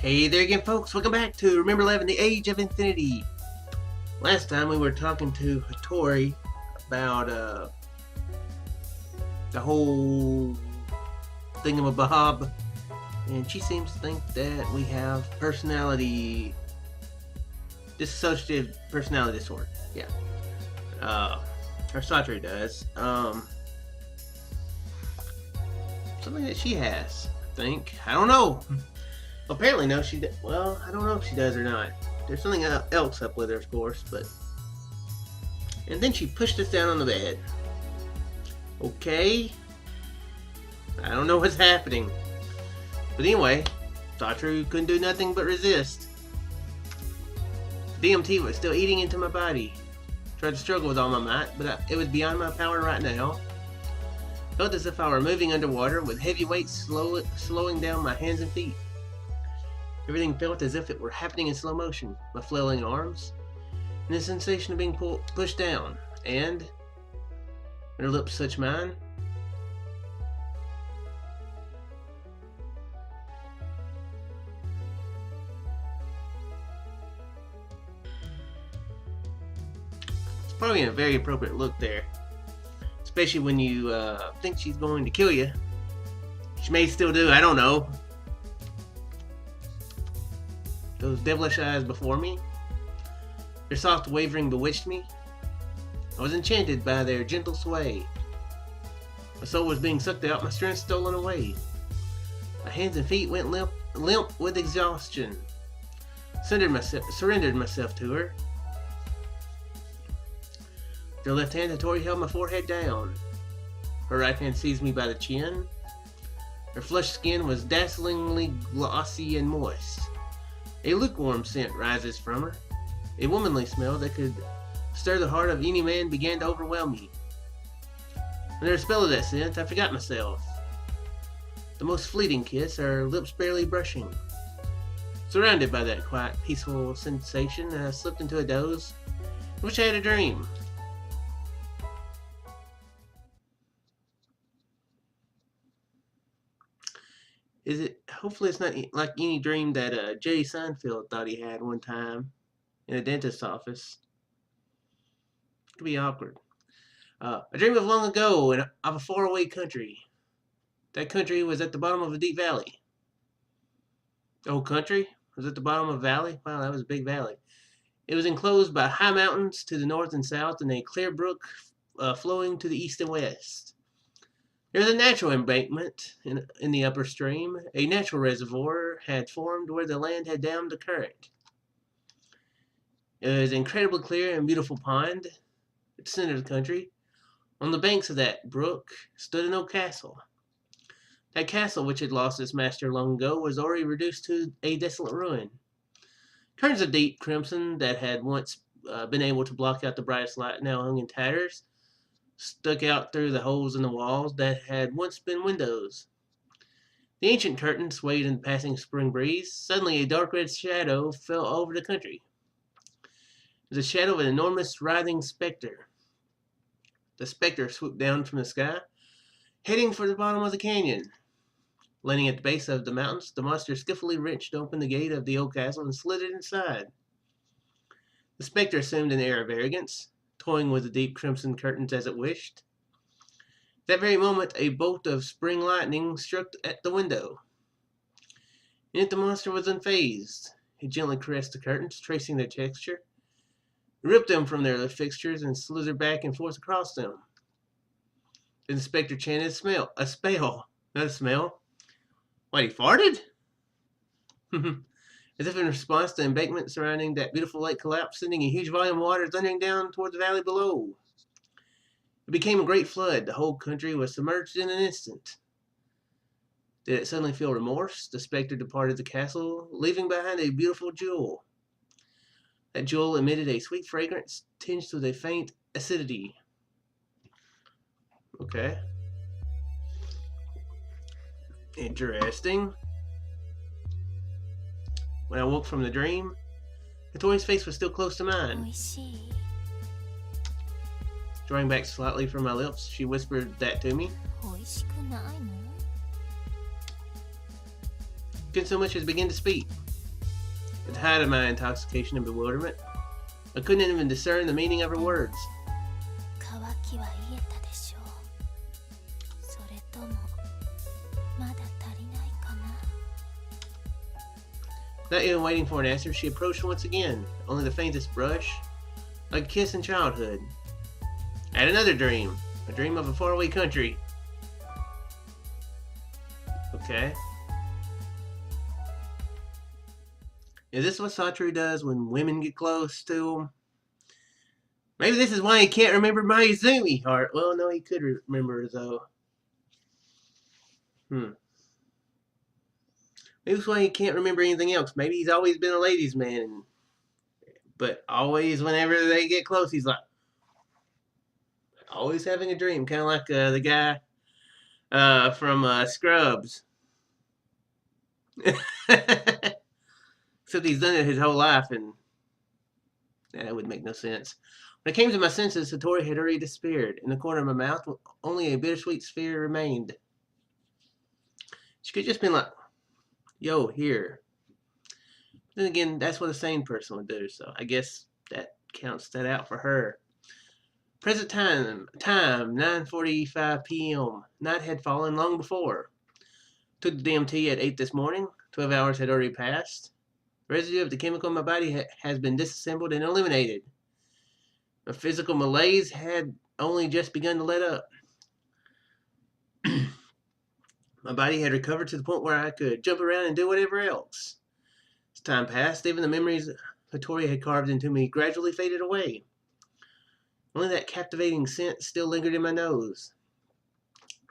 Hey there again, folks. Welcome back to Remember11, The Age of Infinity. Last time we were talking to Hattori about the whole thingamabob, and she seems to think that we have dissociative personality disorder. Yeah. Or Satoru does. Something that she has, I think. I don't know. Apparently, no, well, I don't know if she does or not. There's something else up with her, of course, but... And then she pushed us down on the bed. Okay. I don't know what's happening. But anyway, Satoru couldn't do nothing but resist. The DMT was still eating into my body. Tried to struggle with all my might, but it was beyond my power right now. Felt as if I were moving underwater, with heavy weights slowing down my hands and feet. Everything felt as if it were happening in slow motion. My flailing arms, and the sensation of being pushed down, and when her lips touched mine, it's probably a very appropriate look there, especially when you think she's going to kill you. She may still do, I don't know. Those devilish eyes before me, their soft wavering bewitched me. I was enchanted by their gentle sway. My soul was being sucked out, my strength stolen away. My hands and feet went limp with exhaustion. Surrendered myself to her. With her left hand, Hattori held my forehead down. Her right hand seized me by the chin. Her flushed skin was dazzlingly glossy and moist. A lukewarm scent rises from her. A womanly smell that could stir the heart of any man began to overwhelm me. Under the spell of that scent, I forgot myself. The most fleeting kiss, our lips barely brushing. Surrounded by that quiet, peaceful sensation, I slipped into a doze, in which I had a dream. Hopefully it's not like any dream that Jerry Seinfeld thought he had one time in a dentist's office. It could be awkward. I dreamed of long ago of a faraway country. That country was at the bottom of a deep valley. The whole country was at the bottom of a valley? Wow, that was a big valley. It was enclosed by high mountains to the north and south, and a clear brook flowing to the east and west. There was a natural embankment in the upper stream. A natural reservoir had formed where the land had dammed the current. It was an incredibly clear and beautiful pond at the center of the country. On the banks of that brook stood an old castle. That castle, which had lost its master long ago, was already reduced to a desolate ruin. Curtains of deep crimson that had once been able to block out the brightest light now hung in tatters, stuck out through the holes in the walls that had once been windows. The ancient curtain swayed in the passing spring breeze. Suddenly a dark red shadow fell over the country. It was the shadow of an enormous writhing specter. The specter swooped down from the sky, heading for the bottom of the canyon. Landing at the base of the mountains, the monster skillfully wrenched open the gate of the old castle and slid it inside. The specter assumed an air of arrogance, toying with the deep crimson curtains as it wished. At that very moment, a bolt of spring lightning struck at the window. Yet the monster was unfazed. It gently caressed the curtains, tracing their texture, ripped them from their fixtures, and slithered back and forth across them. Then the specter chanted a spell, not a smell. What, he farted? As if in response, the embankment surrounding that beautiful lake collapsed, sending a huge volume of water thundering down toward the valley below. It became a great flood. The whole country was submerged in an instant. Did it suddenly feel remorse? The specter departed the castle, leaving behind a beautiful jewel. That jewel emitted a sweet fragrance, tinged with a faint acidity. Okay. Interesting. When I woke from the dream, Hattori's face was still close to mine. Drawing back slightly from my lips, she whispered that to me. Couldn't so much as begin to speak. At the height of my intoxication and bewilderment, I couldn't even discern the meaning of her words. Not even waiting for an answer, she approached once again, only the faintest brush, like a kiss in childhood. I had another dream, a dream of a faraway country. Okay. Is this what Satoru does when women get close to him? Maybe this is why he can't remember Mayuzumi heart. Well, no, he could remember though. Maybe that's why he can't remember anything else. Maybe he's always been a ladies' man. But always, whenever they get close, he's like, always having a dream. Kind of like the guy from Scrubs. Except he's done it his whole life, and that would make no sense. When it came to my senses, Satoru had already disappeared. In the corner of my mouth, only a bittersweet sphere remained. She could have just been like, yo, here. Then again, that's what a sane person would do, so I guess that counts that out for her. Present time, 9:45 p.m. Night had fallen long before. Took the DMT at 8 this morning. 12 hours had already passed. The residue of the chemical in my body has been disassembled and eliminated. My physical malaise had only just begun to let up. My body had recovered to the point where I could jump around and do whatever else. As time passed, even the memories Hattori had carved into me gradually faded away. Only that captivating scent still lingered in my nose.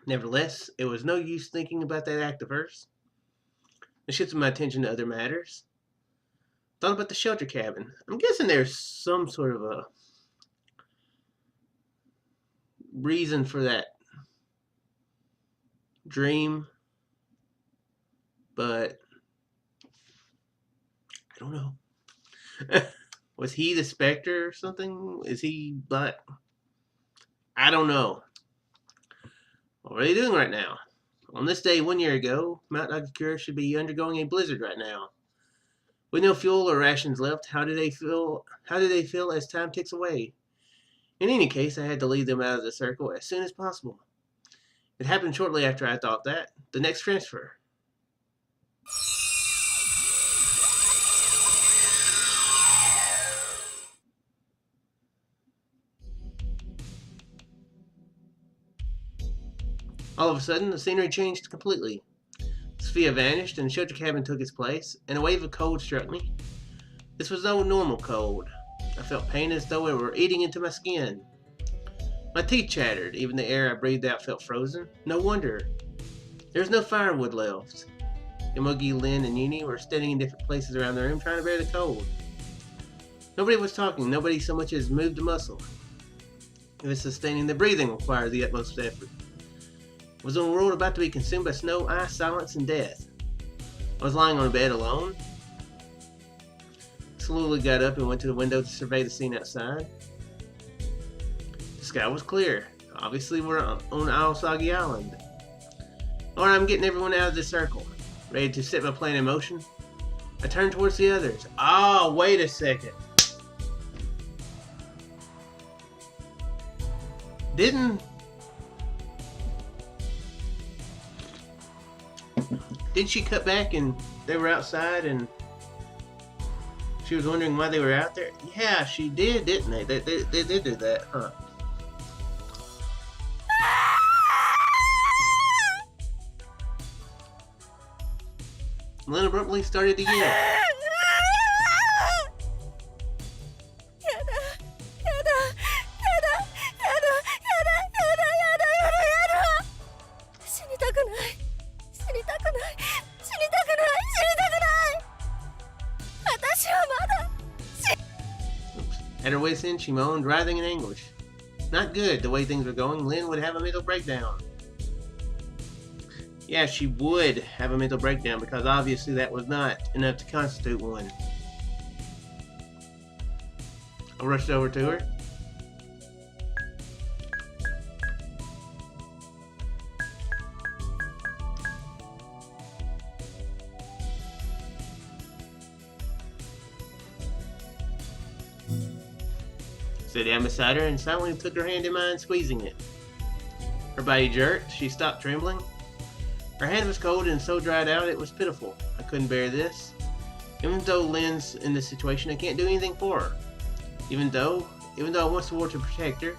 Nevertheless, it was no use thinking about that act of hers. I shifted my attention to other matters. Thought about the shelter cabin. I'm guessing there's some sort of a reason for that dream, but I don't know. Was he the specter or something? Is he black? I don't know. What are they doing right now? On this day 1 year ago, Mount Agakura should be undergoing a blizzard right now. With no fuel or rations left, how do they feel as time ticks away? In any case, I had to lead them out of the circle as soon as possible. It happened shortly after I thought that. The next transfer. All of a sudden, the scenery changed completely. Sophia vanished, and the shelter cabin took its place, and a wave of cold struck me. This was no normal cold. I felt pain as though it were eating into my skin. My teeth chattered. Even the air I breathed out felt frozen. No wonder. There was no firewood left. Imogi, Lynn, and Uni were standing in different places around the room trying to bear the cold. Nobody was talking. Nobody so much as moved a muscle. Even sustaining the breathing required the utmost effort. I was in a world about to be consumed by snow, ice, silence, and death. I was lying on a bed alone. I slowly got up and went to the window to survey the scene outside. The sky was clear. Obviously, we're on Aosagi Island. Alright, I'm getting everyone out of this circle. Ready to set my plan in motion. I turned towards the others. Oh, wait a second. Didn't she cut back and they were outside and she was wondering why they were out there? Yeah, she did, didn't they? They did do that, huh? Lynn abruptly started to yell. At her wit's end, she moaned, writhing in anguish. Not good, the way things were going. Lynn would have a mental breakdown. Yeah, she would have a mental breakdown because obviously that was not enough to constitute one. I rushed over to her. Sat down beside her and silently took her hand in mine, squeezing it. Her body jerked. She stopped trembling. Her hand was cold and so dried out it was pitiful. I couldn't bear this. Even though Lynn's in this situation, I can't do anything for her. Even though I once swore to protect her.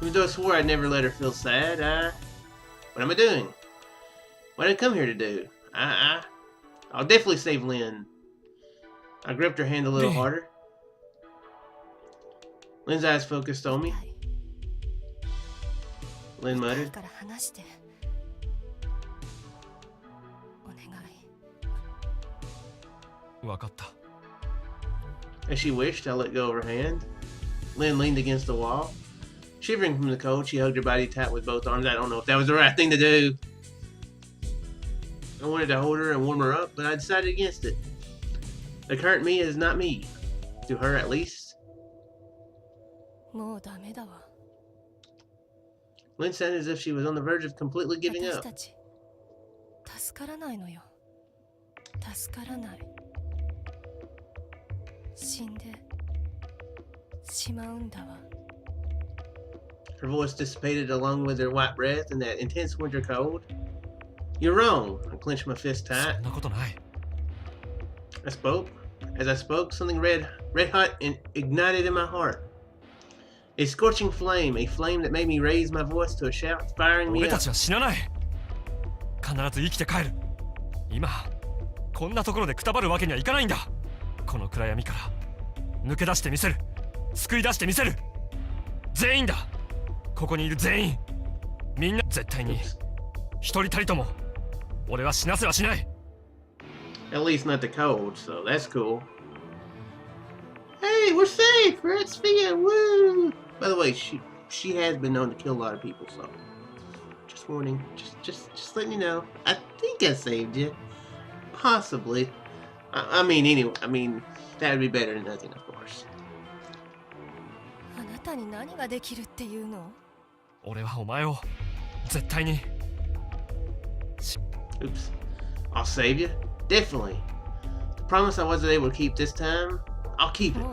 Even though I swore I'd never let her feel sad, what am I doing? What did I come here to do? I'll definitely save Lynn. I gripped her hand a little harder. Lynn's eyes focused on me. Lynn muttered. As she wished, I let go of her hand. Lynn leaned against the wall. Shivering from the cold, she hugged her body tight with both arms. I don't know if that was the right thing to do. I wanted to hold her and warm her up, but I decided against it. The current me is not me. To her, at least. Lynn sounded as if she was on the verge of completely giving up. Her voice dissipated along with her white breath in that intense winter cold. You're wrong. I clenched my fist tight. I spoke. As I spoke, something red hot ignited in my heart. A scorching flame, a flame that made me raise my voice to a shout, firing me up. At least not the cold, so that's cool. Hey, we're safe! We're at Sphere! Woo! By the way, she has been known to kill a lot of people, so just warning. Just letting you know. I think I saved you. Possibly. I mean, anyway, that would be better than nothing, of course. Oops. I'll save you? Definitely. The promise I wasn't able to keep this time, I'll keep it.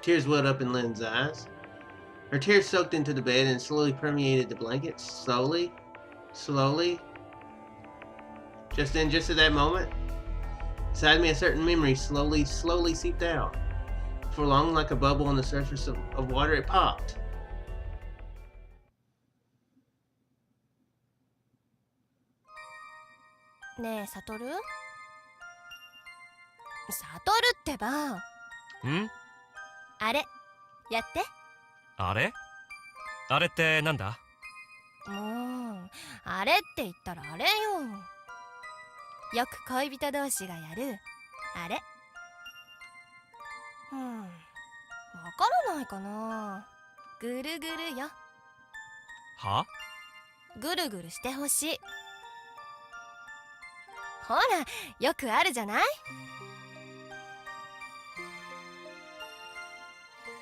Tears welled up in Lynn's eyes. Her tears soaked into the bed and slowly permeated the blankets. Slowly. Just at that moment, inside me a certain memory slowly seeped out. For long, like a bubble on the surface of water, it popped. Ne, Satoru? Satoru ってば。あれ、やって。あれ？あれってなんだ？あれって言ったらあれよ。よく恋人同士がやるあれ。わからないかな。ぐるぐるよ。は？ぐるぐるしてほしい。ほら、よくあるじゃない？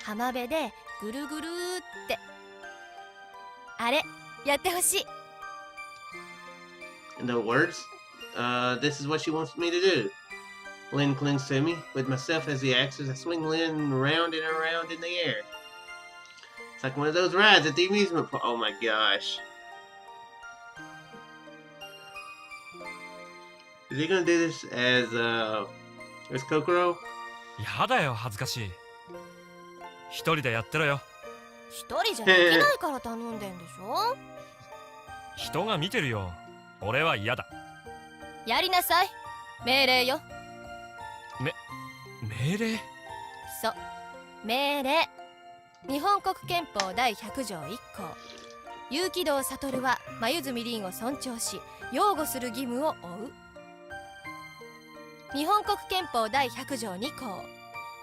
浜辺でぐるぐるって。あれ、やってほしい。In other words, this is what she wants me to do. Lynn clings to me, with myself as the axis. I swing Lynn around and around in the air. It's like one of those rides at the amusement park. Oh my gosh. Is he gonna do this as Kokoro? やだよ、恥ずかしい。一人でやってろよ。一人じゃできないから頼んでんでしょ。人が見てるよ。俺は嫌だ。やりなさい。命令よ。命令？そう、命令。日本国憲法第100条1項。有機道悟は黛凛を尊重し擁護する義務を負う。日本国憲法第100条2項。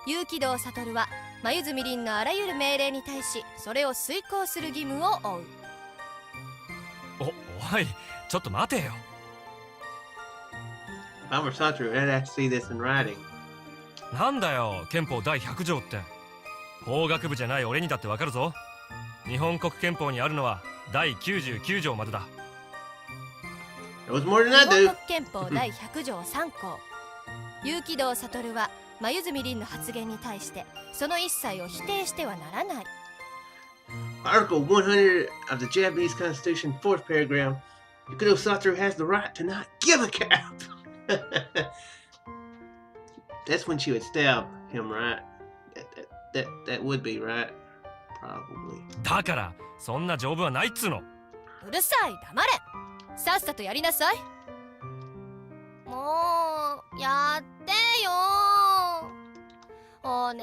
有機道悟は黛凛のあらゆる命令に対しそれを遂行する義務を負う。おい、ちょっと待てよ。If I were Satoru, I'd have to see this in writing. なんだよ、憲法第100条って。法学部じゃない俺にだってわかるぞ。日本国憲法にあるのは第99条までだ。That was more than 日 I 本 do. 国憲法第100条3項。結城堂悟は黛凛の発言に対してその一切を否定してはならない。 Article 100 of the Japanese Constitution, fourth paragraph. Yukito Satoru has the right to not give a crap. That's when she would stab him, right? That would be right, probably. だからそんな条文はないっつうの。うるさい、黙れ。さっさとやりなさい。もうやってよ、お願い。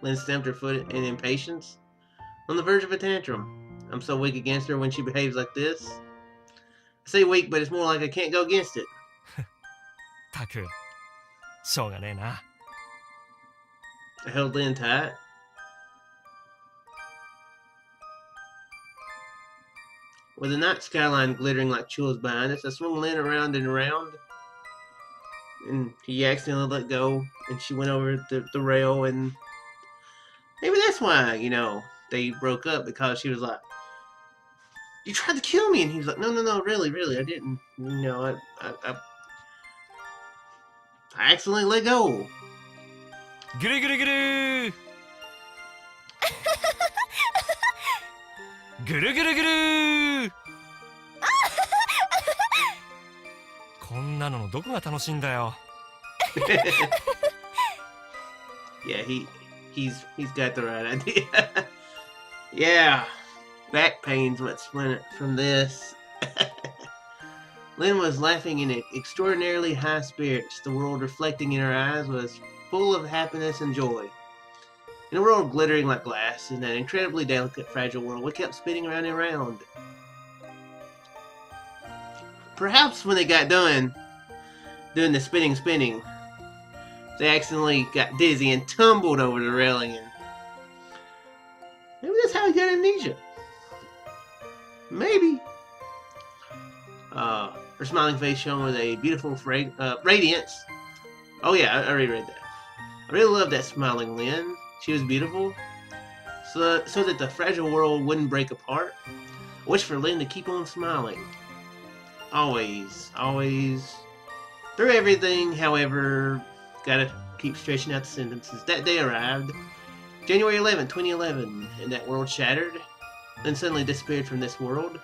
Lynn stamped her foot in impatience, on the verge of a tantrum. I'm so weak against her when she behaves like this. I say weak, but it's more like I can't go against it. たく、しょうがねえな。I held Lynn tight. With the night skyline glittering like jewels behind us, I swung Lynn around and around. And he accidentally let go, and she went over the rail, and maybe that's why, they broke up, because she was like, "You tried to kill me," and he was like, "No, really, I didn't. I accidentally let go." ぐるぐるぐるぐるぐるぐるこんなののどこが楽しいんだよ。Yeah, he's got the right idea. Yeah, back pain's what splintered from this. Lynn was laughing in extraordinarily high spirits. The world reflecting in her eyes was full of happiness and joy. In a world glittering like glass, in that incredibly delicate, fragile world, we kept spinning around and around. Perhaps when they got done doing the spinning, they accidentally got dizzy and tumbled over the railing, and maybe that's how he got amnesia. Maybe. Her smiling face shone with a beautiful radiance. Oh yeah, I already read that. I really loved that smiling Lynn. She was beautiful, so that the fragile world wouldn't break apart. I wish for Lynn to keep on smiling. Always. Through everything, however, gotta keep stretching out the sentences. That day arrived, January 11, 2011, and that world shattered, then suddenly disappeared from this world.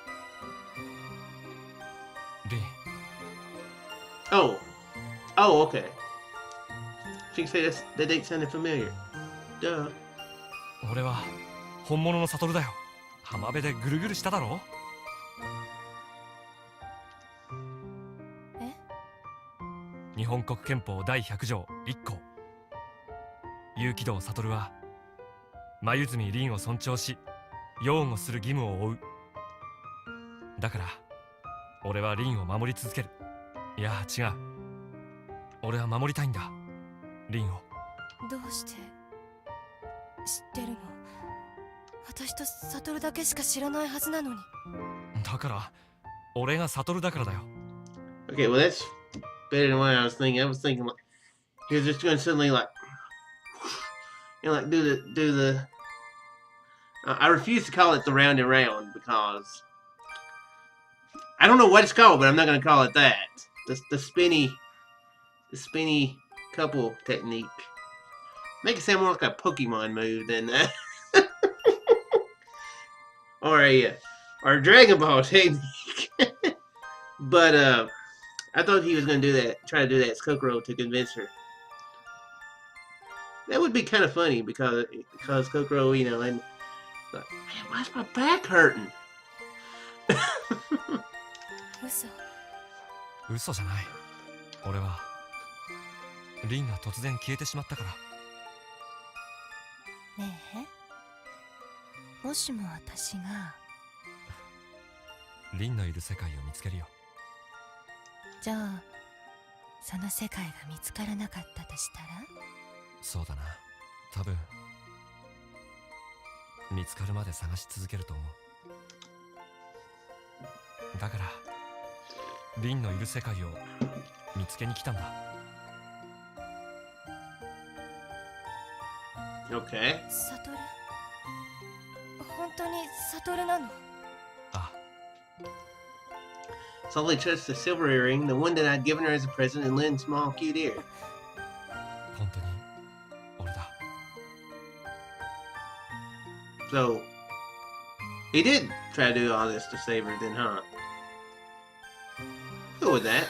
リン、 Oh, okay. She can say that date sounded familiar. Duh. 俺は本物のサトルだよ。浜辺でぐるぐるしただろ。え？日本国憲法第100条1項。結城堂悟は黛凛を尊重し擁護する義務を負う。だから俺は凛を守り続ける。いや違う、俺は守りたいんだ、凛を。どうして知ってるの？私と悟だけしか知らないはずなのに。だから俺が悟だからだよ。 Okay, well that's better than what I was thinking. I was thinking like he was just going to suddenly like do the. I refuse to call it the round and round because I don't know what it's called, but I'm not going to call it that. The spinny couple technique. Make it sound more like a Pokemon move than that. or a Dragon Ball technique. But I thought he was going to do that, try to do that as Kokoro to convince her. That would be kind of funny because Kokoro, and like, man, why's my back hurting? 嘘じゃない。俺は凛が突然消えてしまったから。ねえ、もしも私が凛のいる世界を見つけるよ。じゃあその世界が見つからなかったとしたら？そうだな、多分見つかるまで探し続けると思う。だから凛のいる世界を見つけに来たんだ。Okay. サトル、本当にサトルなの？あ、 Slowly touched the silver earring, the one that I'd given her as a present, and Lynn's small, cute ear. 本当に俺だ。 So, he did try to do all this to save her, then, huh? Who was that?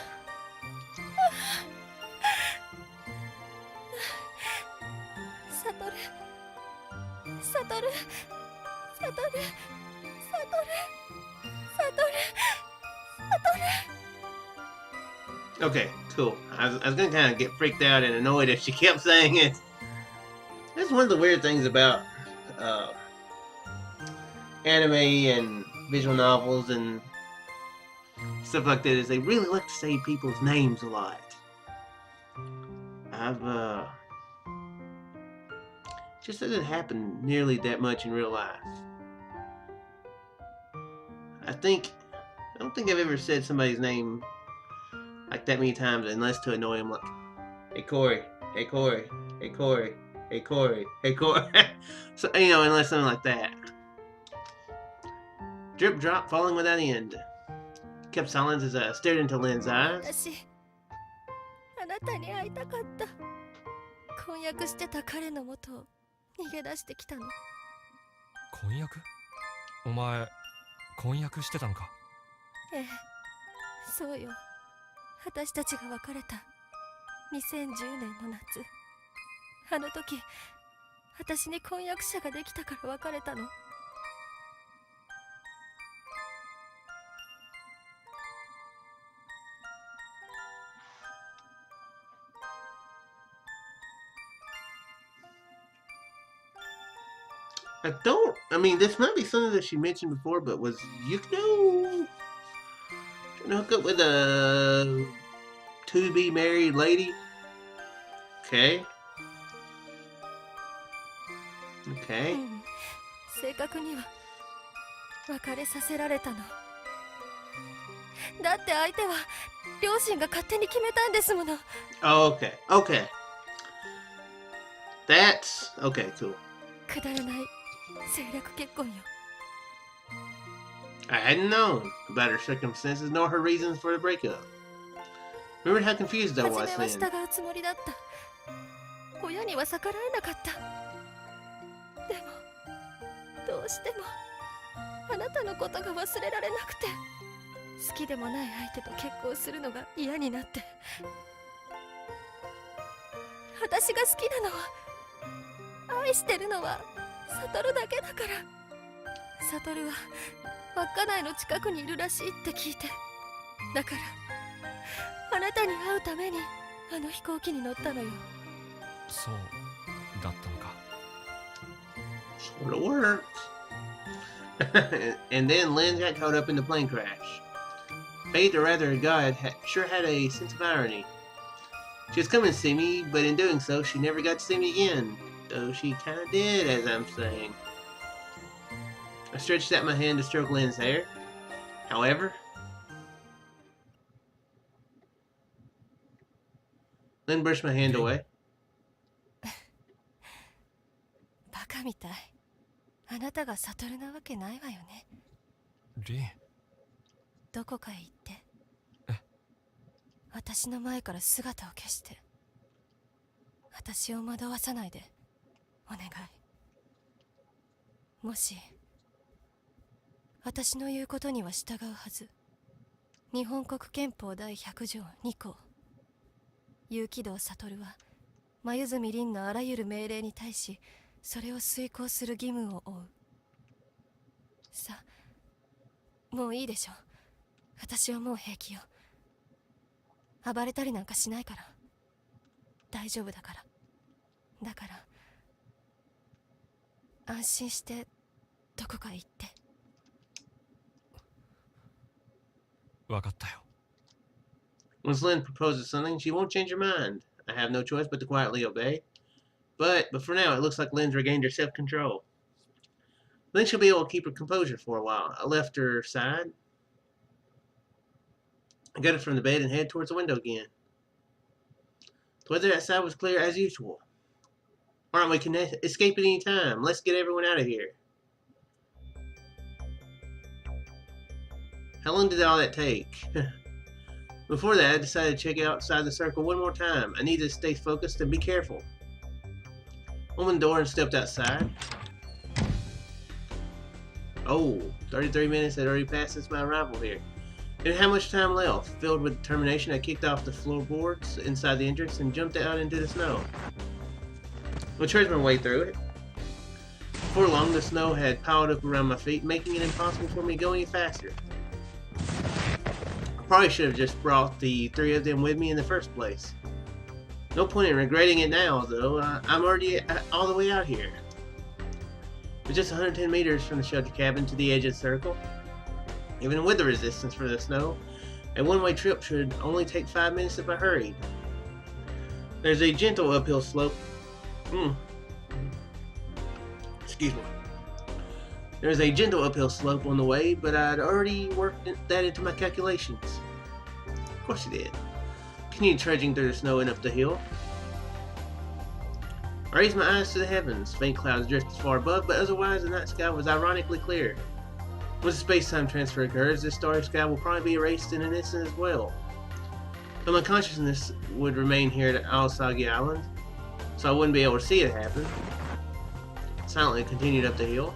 サトル、サトル、サトル、サトル、サトル、サトル。 Okay, cool. I was gonna kind of get freaked out and annoyed if she kept saying it. That's one of the weird things about anime and visual novels and stuff like that is they really like to say people's names a lot. I've just doesn't happen nearly that much in real life. I don't think I've ever said somebody's name like that many times unless to annoy him, like, hey Corey, hey Corey, hey Corey, hey Corey, hey Corey. So, you know, unless something like that. Drip drop falling without end. Kept silence as I stared into Lynn's eyes. 私、あなたに会いたかった。婚約してた彼のもとを逃げ出してきたの。婚約？お前婚約してたのか？ええ、そうよ。私たちが別れた2010年の夏、あの時私に婚約者ができたから別れたの。I mean, this might be something that she mentioned before, but was Yukino trying to hook up with a to-be married lady? Okay. う Okay. ん、正確には別れさせられたの。だって相手は両親が勝手に決めたんですもの。Oh, okay. Okay. That's okay. Cool. くだらない政略結婚よ。 I hadn't known about her circumstances nor her reasons for the breakup. Remember how confused I 初 was めは then. 従うつもりだった。親には逆らえなかった。でもどうしてもあなたのことが忘れられなくて、好きでもない相手と結婚するのが嫌になって。私が好きなのは、愛してるのはサトルだけだから。サトルは稚内の近くにいるらしいって聞いて、だからあなたに会うためにあの飛行機に乗ったのよ。そうだったのか。 Sort of worked. And then Lynn got caught up in the plane crash. Fate, or rather God, sure had a sense of irony. She was coming to see me, but in doing so, she never got to see me again. Though she kinda did, as I'm saying. I stretched out my hand to stroke Lynn's hair. However, Lynn brushed my hand away. バカみたい。あなたがサトルなわけないわよね。リン、どこかへ行って。え？私の前から姿を消して。私を惑わさないで。お願い。もし私の言うことには従うはず。日本国憲法第100条2項。有機道悟は黛凛のあらゆる命令に対しそれを遂行する義務を負う。さあ、もういいでしょ。私はもう平気よ。暴れたりなんかしないから。大丈夫だから。だから安心してどこか行って。わかったよ。 Once Lynn proposes something, she won't change her mind. I have no choice but to quietly obey. But for now, it looks like Lynn's regained her self-control. Then she'll be able to keep her composure for a while. I left her side. I got up from the bed and headed towards the window again. The weather outside was clear as usual. Alright, we can escape at any time. Let's get everyone out of here. How long did all that take? Before that, I decided to check outside the circle one more time. I needed to stay focused and be careful. Opened the door and stepped outside. Oh, 33 minutes had already passed since my arrival here. Didn't have much time left. Filled with determination, I kicked off the floorboards inside the entrance and jumped out into the snow. I trudged my way through it. Before long, the snow had piled up around my feet, making it impossible for me to go any faster. I probably should have just brought the three of them with me in the first place. No point in regretting it now, though. I'm already all the way out here. We're just 110 meters from the shelter cabin to the edge of the circle. Even with the resistance for the snow, a one-way trip should only take 5 minutes if I hurried. There's a gentle uphill slope. Excuse me. There's a gentle uphill slope on the way, but I'd already worked that into my calculations. Of course you did. Continued trudging through the snow and up the hill. I raised my eyes to the heavens. Faint clouds drifted far above, but otherwise the night sky was ironically clear. Once the space-time transfer occurs, this starry sky will probably be erased in an instant as well. But my consciousness would remain here at Aosagi Island, so I wouldn't be able to see it happen. Silently continued up the hill,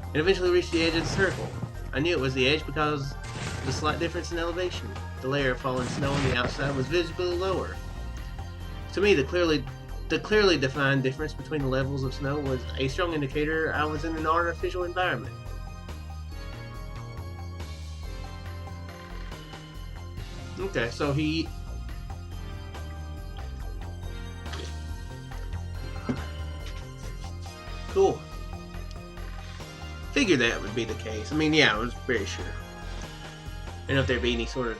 and eventually reached the edge of the circle. I knew it was the edge because of the slight difference in elevation. The layer of fallen snow on the outside was visibly lower. To me, the clearly defined difference between the levels of snow was a strong indicator I was in an artificial environment. Okay, so he... Cool. Figured that would be the case. I mean, yeah, I was very sure. I don't know if there'd be any sort of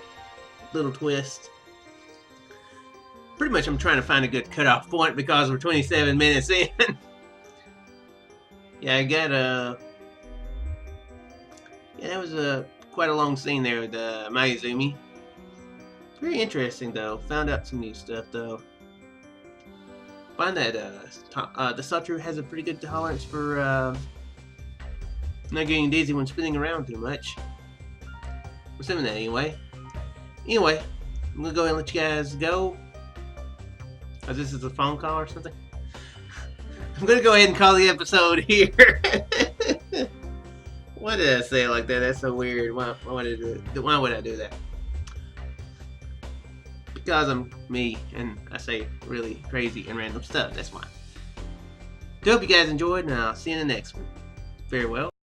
little twist. Pretty much I'm trying to find a good cutoff point because we're 27 minutes in. Yeah, I got yeah, that was quite a long scene there with Mayuzumi. Very interesting though. Found out some new stuff though. Find that the Satoru has a pretty good tolerance for not getting dizzy when spinning around too much. I'm assuming that anyway. Anyway, I'm gonna go ahead and let you guys go. As this is a phone call or something. I'm gonna go ahead and call the episode here. Why did I say it like that? That's so weird. Why would I do that? Because I'm me and I say really crazy and random stuff. That's why. I hope you guys enjoyed, and I'll see you in the next one. Farewell.